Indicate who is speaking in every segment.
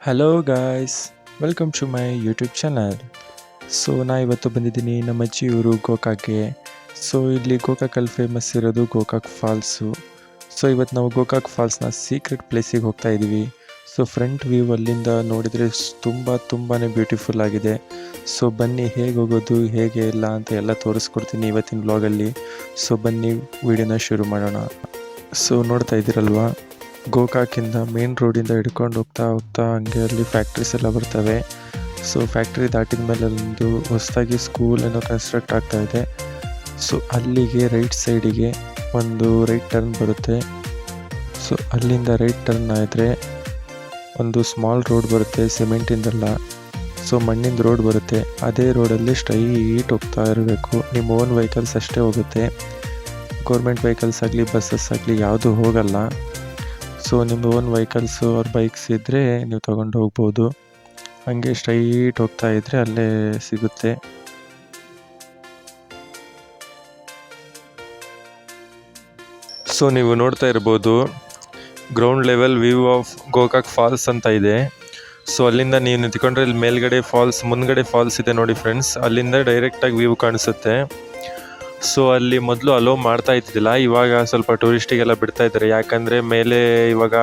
Speaker 1: Hello guys, welcome to my YouTube channel. ನಾ ಇವತ್ತು ಬಂದಿದ್ದೀನಿ ನಮ್ಮ ಅಜ್ಜಿ ಊರು ಗೋಕಾಕ್ಗೆ. ಇಲ್ಲಿ ಗೋಕಾಕಲ್ಲಿ ಫೇಮಸ್ ಇರೋದು ಗೋಕಾಕ್ ಫಾಲ್ಸು. ಇವತ್ತು ನಾವು ಗೋಕಾಕ್ ಫಾಲ್ಸ್ನ ಸೀಕ್ರೆಟ್ ಪ್ಲೇಸಿಗೆ ಹೋಗ್ತಾ ಇದ್ದೀವಿ. ಫ್ರಂಟ್ ವ್ಯೂ ಅಲ್ಲಿಂದ ನೋಡಿದರೆ ತುಂಬಾ ಬ್ಯೂಟಿಫುಲ್ ಆಗಿದೆ. ಬನ್ನಿ ಹೇಗೆ ಹೋಗೋದು ಹೇಗೆ ಇಲ್ಲ ಅಂತ ಎಲ್ಲ ತೋರಿಸ್ಕೊಡ್ತೀನಿ ಇವತ್ತಿನ ವ್ಲಾಗಲ್ಲಿ. ಬನ್ನಿ ವಿಡಿಯೋನ ಶುರು ಮಾಡೋಣ. ನೋಡ್ತಾ ಇದ್ದೀರಲ್ವಾ, ಗೋಕಾಕಿಂದ ಮೇನ್ ರೋಡಿಂದ ಹಿಡ್ಕೊಂಡು ಹೋಗ್ತಾ ಹೋಗ್ತಾ ಹಂಗೆ ಅಲ್ಲಿ ಫ್ಯಾಕ್ಟ್ರೀಸ್ ಎಲ್ಲ ಬರ್ತವೆ. ಫ್ಯಾಕ್ಟ್ರಿ ದಾಟಿದ ಮೇಲೆ ಒಂದು ಹೊಸದಾಗಿ ಸ್ಕೂಲ್ ಏನೋ ಕನ್ಸ್ಟ್ರಕ್ಟ್ ಆಗ್ತಾ ಇದೆ. ಅಲ್ಲಿಗೆ ರೈಟ್ ಸೈಡಿಗೆ ಒಂದು ರೈಟ್ ಟರ್ನ್ ಬರುತ್ತೆ. ಅಲ್ಲಿಂದ ರೈಟ್ ಟರ್ನ್ ಆದರೆ ಒಂದು ಸ್ಮಾಲ್ ರೋಡ್ ಬರುತ್ತೆ, ಸಿಮೆಂಟಿಂದಲ್ಲ, ಮಣ್ಣಿಂದ ರೋಡ್ ಬರುತ್ತೆ. ಅದೇ ರೋಡಲ್ಲಿ ಸ್ಟ್ರೈಟ್ ಹೋಗ್ತಾ ಇರಬೇಕು. ನಿಮ್ಮ ಓನ್ ವೆಹಿಕಲ್ಸ್ ಅಷ್ಟೇ ಹೋಗುತ್ತೆ, ಗೌರ್ಮೆಂಟ್ ವೆಹಿಕಲ್ಸ್ ಆಗಲಿ ಬಸ್ಸಸ್ ಆಗಲಿ ಯಾವುದೂ ಹೋಗಲ್ಲ. ನಿಮ್ಮದು ಓನ್ ವೆಹಿಕಲ್ಸು ಅವ್ರ ಬೈಕ್ಸ್ ಇದ್ದರೆ ನೀವು ತೊಗೊಂಡು ಹೋಗ್ಬೋದು. ಹಾಗೆ ಸ್ಟ್ರೈಟ್ ಹೋಗ್ತಾ ಇದ್ದರೆ ಅಲ್ಲೇ ಸಿಗುತ್ತೆ. ನೀವು ನೋಡ್ತಾ ಇರ್ಬೋದು, ground level view of Gokak falls ಅಂತ ಇದೆ. ಅಲ್ಲಿಂದ ನೀವು ನಿಂತ್ಕೊಂಡ್ರೆ ಇಲ್ಲಿ ಮೇಲ್ಗಡೆ ಫಾಲ್ಸ್, ಮುಂದ್ಗಡೆ ಫಾಲ್ಸ್ ಇದೆ ನೋಡಿ ಫ್ರೆಂಡ್ಸ್, ಅಲ್ಲಿಂದ ಡೈರೆಕ್ಟಾಗಿ ವ್ಯೂ ಕಾಣಿಸುತ್ತೆ. ಅಲ್ಲಿ ಮೊದಲು ಅಲೋ ಮಾಡ್ತಾ ಇದ್ದಿಲ್ಲ, ಇವಾಗ ಸ್ವಲ್ಪ ಟೂರಿಸ್ಟಿಗೆಲ್ಲ ಬಿಡ್ತಾ ಇದ್ದಾರೆ. ಯಾಕಂದರೆ ಇವಾಗ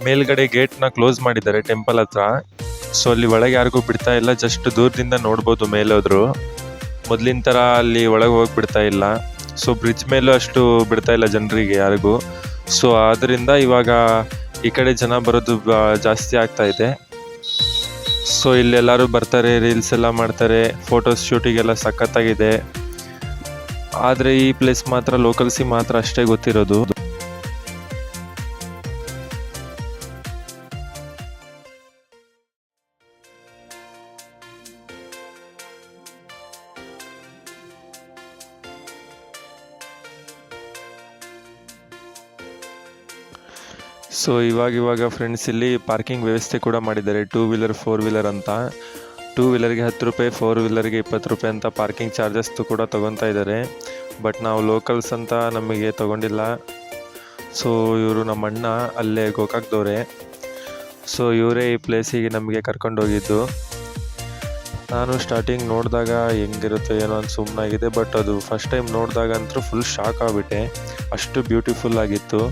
Speaker 1: ಮೇಲ್ಗಡೆ ಗೇಟ್ನ ಕ್ಲೋಸ್ ಮಾಡಿದ್ದಾರೆ ಟೆಂಪಲ್ ಹತ್ರ. ಅಲ್ಲಿ ಒಳಗೆ ಯಾರಿಗೂ ಬಿಡ್ತಾ ಇಲ್ಲ, ಜಸ್ಟ್ ದೂರದಿಂದ ನೋಡ್ಬೋದು ಮೇಲೋದ್ರು. ಮೊದಲಿನ ಥರ ಅಲ್ಲಿ ಒಳಗೆ ಹೋಗಿ ಬಿಡ್ತಾ ಇಲ್ಲ. ಬ್ರಿಡ್ಜ್ ಮೇಲೂ ಅಷ್ಟು ಬಿಡ್ತಾ ಇಲ್ಲ ಜನರಿಗೆ ಯಾರಿಗೂ. ಆದ್ದರಿಂದ ಇವಾಗ ಈ ಕಡೆ ಜನ ಬರೋದು ಜಾಸ್ತಿ ಆಗ್ತಾ ಇದೆ. ಇಲ್ಲೆಲ್ಲರೂ ಬರ್ತಾರೆ, ರೀಲ್ಸ್ ಎಲ್ಲ ಮಾಡ್ತಾರೆ, ಫೋಟೋಸ್ ಶೂಟಿಗೆಲ್ಲ ಸಖತ್ತಾಗಿದೆ. ಆದರೆ ಈ ಪ್ಲೇಸ್ ಮಾತ್ರ ಲೋಕಲ್ಸಿಗೆ ಮಾತ್ರ ಅಷ್ಟೇ ಗೊತ್ತಿರೋದು. ಇವಾಗ ಫ್ರೆಂಡ್ಸ್ ಇಲ್ಲಿ ಪಾರ್ಕಿಂಗ್ ವ್ಯವಸ್ಥೆ ಕೂಡ ಮಾಡಿದ್ದಾರೆ, 2 ವೀಲರ್ 4 ವೀಲರ್ ಅಂತ. 2 ವೀಲರ್ಗೆ 10 ರೂಪಾಯಿ, 4 ವೀಲರ್ಗೆ 20 ರೂಪಾಯಿ ಅಂತ ಪಾರ್ಕಿಂಗ್ ಚಾರ್ಜಸ್ ಕೂಡ ತೊಗೊತಾ ಇದ್ದಾರೆ. ಬಟ್ ನಾವು ಲೋಕಲ್ಸ್ ಅಂತ ನಮಗೆ ತೊಗೊಂಡಿಲ್ಲ. ಇವರು ನಮ್ಮ ಅಣ್ಣ ಅಲ್ಲೇ ಗೋಕಾಕ್ದವ್ರೆ. ಇವರೇ ಈ ಪ್ಲೇಸಿಗೆ ನಮಗೆ ಕರ್ಕೊಂಡೋಗಿದ್ದು. ನಾನು ಸ್ಟಾರ್ಟಿಂಗ್ ನೋಡಿದಾಗ ಹೆಂಗಿರುತ್ತೆ ಏನೋ ಅಂತ ಸುಮ್ಮನಾಗಿದೆ. ಬಟ್ ಅದು ಫಸ್ಟ್ ಟೈಮ್ ನೋಡಿದಾಗ ಅಂತೂ ಫುಲ್ ಶಾಕ್ ಆಗಿಬಿಟ್ಟೆ, ಅಷ್ಟು ಬ್ಯೂಟಿಫುಲ್ ಆಗಿತ್ತು.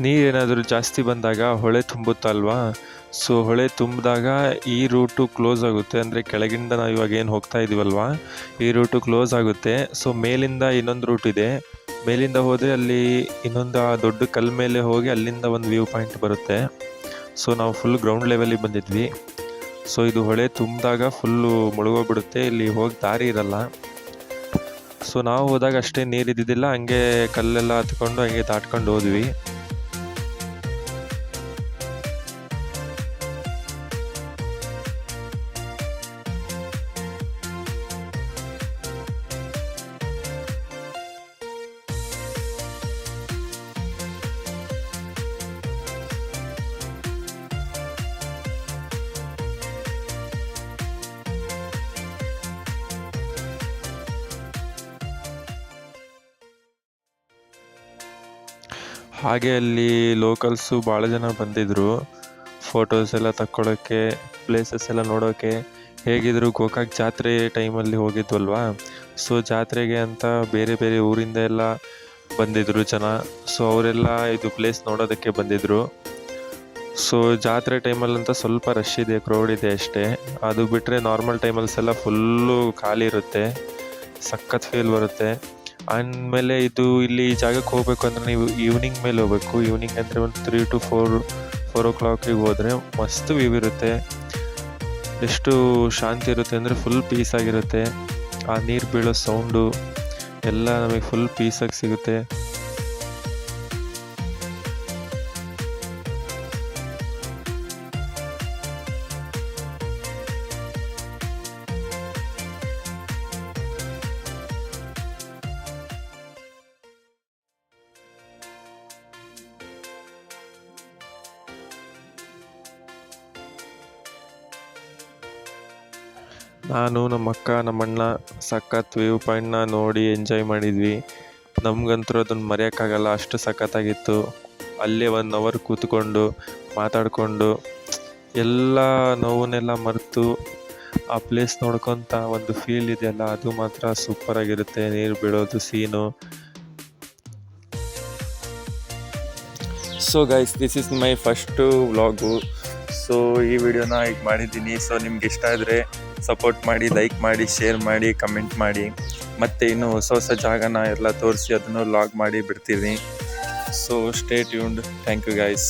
Speaker 1: ನೀರೇನಾದರೂ ಜಾಸ್ತಿ ಬಂದಾಗ ಹೊಳೆ ತುಂಬುತ್ತಲ್ವಾ, ಹೊಳೆ ತುಂಬಿದಾಗ ಈ ರೂಟು ಕ್ಲೋಸ್ ಆಗುತ್ತೆ. ಅಂದರೆ ಕೆಳಗಿಂದ ನಾವು ಇವಾಗ ಏನು ಹೋಗ್ತಾ ಇದ್ದೀವಲ್ವಾ, ಈ ರೂಟು ಕ್ಲೋಸ್ ಆಗುತ್ತೆ. ಮೇಲಿಂದ ಇನ್ನೊಂದು ರೂಟ್ ಇದೆ, ಮೇಲಿಂದ ಹೋದರೆ ಅಲ್ಲಿ ಇನ್ನೊಂದು ಆ ದೊಡ್ಡ ಕಲ್ಲು ಮೇಲೆ ಹೋಗಿ ಅಲ್ಲಿಂದ ಒಂದು ವ್ಯೂ ಪಾಯಿಂಟ್ ಬರುತ್ತೆ. ನಾವು ಫುಲ್ ಗ್ರೌಂಡ್ ಲೆವೆಲಿಗೆ ಬಂದಿದ್ವಿ. ಇದು ಹೊಳೆ ತುಂಬಿದಾಗ ಫುಲ್ಲು ಮುಳುಗೋಗ್ಬಿಡುತ್ತೆ, ಇಲ್ಲಿ ಹೋಗಿ ದಾರಿ ಇರಲ್ಲ. ನಾವು ಹೋದಾಗ ಅಷ್ಟೇ ನೀರಿದ್ದಿದ್ದಿಲ್ಲ, ಹಂಗೆ ಕಲ್ಲೆಲ್ಲ ಹತ್ಕೊಂಡು ಹಂಗೆ ದಾಟ್ಕೊಂಡು ಹೋದ್ವಿ. ಹಾಗೆ ಅಲ್ಲಿ ಲೋಕಲ್ಸು ಭಾಳ ಜನ ಬಂದಿದ್ದರು ಫೋಟೋಸ್ ಎಲ್ಲ ತಕ್ಕೊಳ್ಳೋಕ್ಕೆ, ಪ್ಲೇಸಸ್ ಎಲ್ಲ ನೋಡೋಕ್ಕೆ. ಹೇಗಿದ್ರು ಗೋಕಾಕ್ ಜಾತ್ರೆ ಟೈಮಲ್ಲಿ ಹೋಗಿದ್ವಲ್ವಾ, ಜಾತ್ರೆಗೆ ಅಂತ ಬೇರೆ ಬೇರೆ ಊರಿಂದ ಎಲ್ಲ ಬಂದಿದ್ದರು ಜನ. ಅವರೆಲ್ಲ ಇದು ಪ್ಲೇಸ್ ನೋಡೋದಕ್ಕೆ ಬಂದಿದ್ದರು. ಜಾತ್ರೆ ಟೈಮಲ್ಲಂತ ಸ್ವಲ್ಪ ರಶ್ ಇದೆ, ಕ್ರೌಡ್ ಇದೆ ಅಷ್ಟೇ. ಅದು ಬಿಟ್ಟರೆ ನಾರ್ಮಲ್ ಟೈಮಲ್ಸೆಲ್ಲ ಫುಲ್ಲು ಖಾಲಿ ಇರುತ್ತೆ, ಸಖತ್ ಫೀಲ್ ಬರುತ್ತೆ. ಆಮೇಲೆ ಇಲ್ಲಿ ಜಾಗಕ್ಕೆ ಹೋಗಬೇಕು ಅಂದರೆ ನೀವು ಈವ್ನಿಂಗ್ ಮೇಲೆ ಹೋಗಬೇಕು. ಈವ್ನಿಂಗ್ ಅಂದರೆ ಒಂದು 3 to 4 o'clock ಹೋದರೆ ಮಸ್ತ್ ವ್ಯೂ ಇರುತ್ತೆ. ಎಷ್ಟು ಶಾಂತಿ ಇರುತ್ತೆ ಅಂದರೆ ಫುಲ್ ಪೀಸ್ ಆಗಿರುತ್ತೆ. ಆ ನೀರು ಬೀಳೋ ಸೌಂಡು ಎಲ್ಲ ನಮಗೆ ಫುಲ್ ಪೀಸಾಗಿ ಸಿಗುತ್ತೆ. ನಾನು ನಮ್ಮ ಅಕ್ಕ ನಮ್ಮಣ್ಣ ಸಖತ್ ವ್ಯೂ ಪಾಯಿಂಟ್ನ ನೋಡಿ ಎಂಜಾಯ್ ಮಾಡಿದ್ವಿ. ನಮ್ಗಂತೂ ಅದನ್ನು ಮರೆಯೋಕ್ಕಾಗಲ್ಲ, ಅಷ್ಟು ಸಖತ್ತಾಗಿತ್ತು. ಅಲ್ಲೇ 1 ಅವರ್ ಕೂತ್ಕೊಂಡು ಮಾತಾಡಿಕೊಂಡು ಎಲ್ಲ ನೋವನ್ನೆಲ್ಲ ಮರೆತು ಆ ಪ್ಲೇಸ್ ನೋಡ್ಕೊತ ಒಂದು ಫೀಲ್ ಇದೆಯಲ್ಲ, ಅದು ಮಾತ್ರ ಸೂಪರಾಗಿರುತ್ತೆ. ನೀರು ಬೀಳೋದು scene. So guys, this is my first vlog. ಸೊ ಈ ವಿಡಿಯೋನ ಈಗ ಮಾಡಿದ್ದೀನಿ. ಸೊ ನಿಮ್ಗೆ ಇಷ್ಟ ಆದರೆ ಸಪೋರ್ಟ್ ಮಾಡಿ, ಲೈಕ್ ಮಾಡಿ, ಶೇರ್ ಮಾಡಿ, ಕಮೆಂಟ್ ಮಾಡಿ. ಮತ್ತು ಇನ್ನೂ ಹೊಸ ಜಾಗನ ಎಲ್ಲ ತೋರಿಸಿ ಅದನ್ನು ವ್ಲಾಗ್ ಮಾಡಿ ಬಿಡ್ತೀನಿ. So stay tuned. Thank you guys.